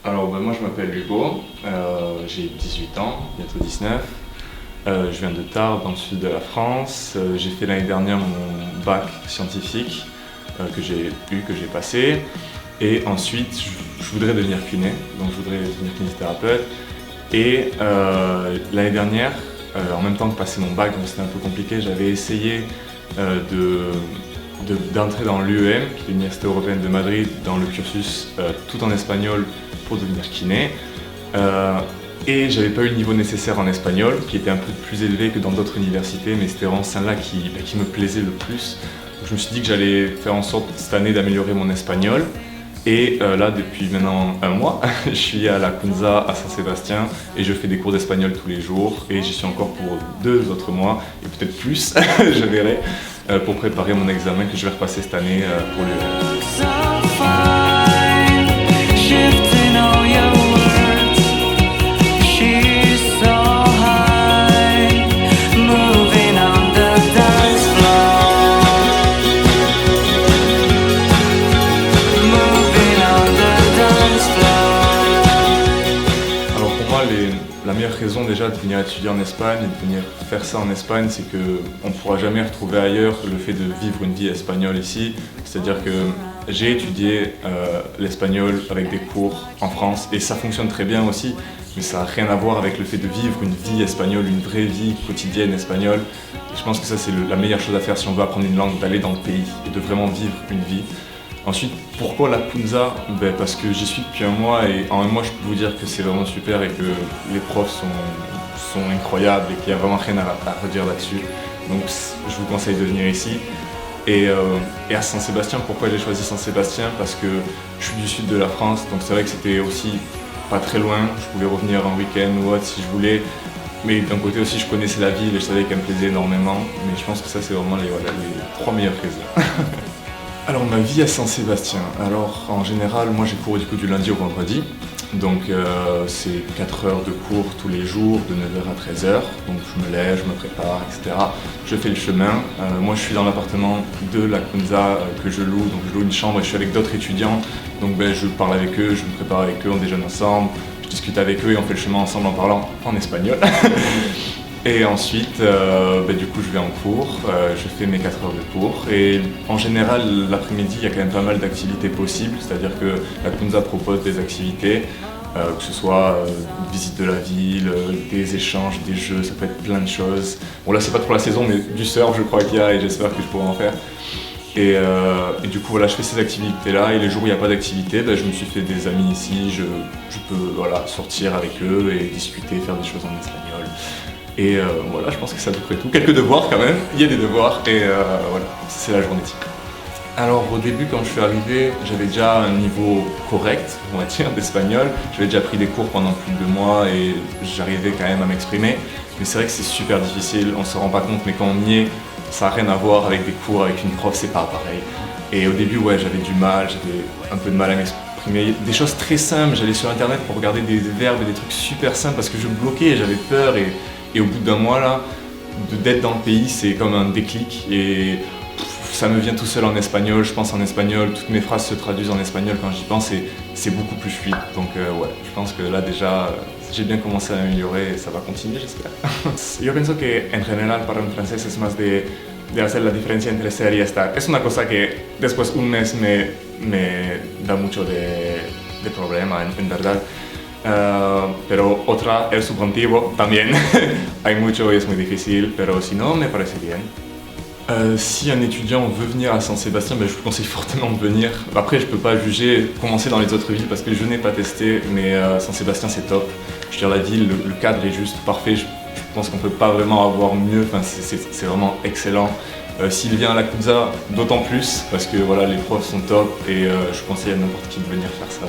Alors moi je m'appelle Hugo, j'ai 18 ans, bientôt 19. Je viens de Tarbes dans le sud de la France. J'ai fait l'année dernière mon bac scientifique que j'ai passé. Et ensuite je voudrais devenir kiné, donc je voudrais devenir kinésithérapeute. Et l'année dernière, en même temps que passer mon bac, donc c'était un peu compliqué, j'avais essayé d'entrer dans l'UEM, qui est l'Université européenne de Madrid, dans le cursus tout en espagnol pour devenir kiné. Et j'avais pas eu le niveau nécessaire en espagnol, qui était un peu plus élevé que dans d'autres universités, mais c'était vraiment celle-là qui me plaisait le plus. Donc je me suis dit que j'allais faire en sorte cette année d'améliorer mon espagnol. Et là, depuis maintenant un mois, je suis à la Kunza à Saint-Sébastien et je fais des cours d'espagnol tous les jours. Et j'y suis encore pour 2 autres mois, et peut-être plus, je verrai, pour préparer mon examen que je vais repasser cette année pour l'UEM. La meilleure raison déjà de venir étudier en Espagne et de venir faire ça en Espagne, c'est qu'on ne pourra jamais retrouver ailleurs le fait de vivre une vie espagnole ici. C'est-à-dire que j'ai étudié l'espagnol avec des cours en France et ça fonctionne très bien aussi, mais ça n'a rien à voir avec le fait de vivre une vie espagnole, une vraie vie quotidienne espagnole. Et je pense que ça c'est la meilleure chose à faire si on veut apprendre une langue, d'aller dans le pays et de vraiment vivre une vie. Ensuite, pourquoi la Kunza? Parce que j'y suis depuis un mois et en un mois je peux vous dire que c'est vraiment super et que les profs sont incroyables et qu'il n'y a vraiment rien à redire là-dessus. Donc je vous conseille de venir ici. Et à Saint-Sébastien, pourquoi j'ai choisi Saint-Sébastien? Parce que je suis du sud de la France, donc c'est vrai que c'était aussi pas très loin. Je pouvais revenir en week-end ou autre si je voulais. Mais d'un côté aussi je connaissais la ville et je savais qu'elle me plaisait énormément. Mais je pense que ça c'est vraiment les 3 meilleures raisons. Alors ma vie à Saint-Sébastien, alors en général moi j'ai cours du coup du lundi au vendredi, donc c'est 4 heures de cours tous les jours de 9h à 13h, donc je me lève, je me prépare, etc. Je fais le chemin, moi je suis dans l'appartement de la Kunza que je loue, donc je loue une chambre et je suis avec d'autres étudiants, donc je parle avec eux, je me prépare avec eux, on déjeune ensemble, je discute avec eux et on fait le chemin ensemble en parlant en espagnol. Et ensuite, du coup, je vais en cours, je fais mes 4 heures de cours et en général, l'après-midi, il y a quand même pas mal d'activités possibles, c'est-à-dire que la Kunza propose des activités, que ce soit visite de la ville, des échanges, des jeux, ça peut être plein de choses. Bon là, c'est pas trop la saison, mais du surf, je crois qu'il y a et j'espère que je pourrai en faire. Et du coup, voilà, je fais ces activités-là et les jours où il n'y a pas d'activité, je me suis fait des amis ici, je peux sortir avec eux et discuter, faire des choses en espagnol. Et voilà, je pense que c'est à peu près tout. Quelques devoirs quand même, il y a des devoirs et voilà, c'est la journée type. Alors au début quand je suis arrivé, j'avais déjà un niveau correct, on va dire, d'espagnol. J'avais déjà pris des cours pendant plus de 2 mois et j'arrivais quand même à m'exprimer. Mais c'est vrai que c'est super difficile, on se rend pas compte, mais quand on y est, ça n'a rien à voir avec des cours, avec une prof, c'est pas pareil. Et au début, ouais, j'avais du mal, j'avais un peu de mal à m'exprimer. Des choses très simples, j'allais sur internet pour regarder des verbes et des trucs super simples parce que je bloquais et j'avais peur. Et au bout d'1 mois là, d'être dans le pays, c'est comme un déclic et ça me vient tout seul en espagnol, je pense en espagnol, toutes mes phrases se traduisent en espagnol quand j'y pense et c'est beaucoup plus fluide. Donc ouais, je pense que là déjà, j'ai bien commencé à m'améliorer et ça va continuer, j'espère. Yo pienso que en general para un francés es más de hacer la diferencia entre ser y estar. Es una cosa que después un mes me da mucho de problema, en verdad. Pero otra, el subjuntivo también, hay mucho y es muy difícil, pero si no, me parece bien. Si un étudiant veut venir à Saint-Sébastien, je vous conseille fortement de venir. Après, je peux pas juger, commencer dans les autres villes parce que je n'ai pas testé, mais Saint-Sébastien c'est top. Je veux dire, la ville, le cadre est juste parfait, je pense qu'on peut pas vraiment avoir mieux, enfin, c'est vraiment excellent. S'il vient à la Kunza, d'autant plus, parce que voilà, les profs sont top et je conseille à n'importe qui de venir faire ça.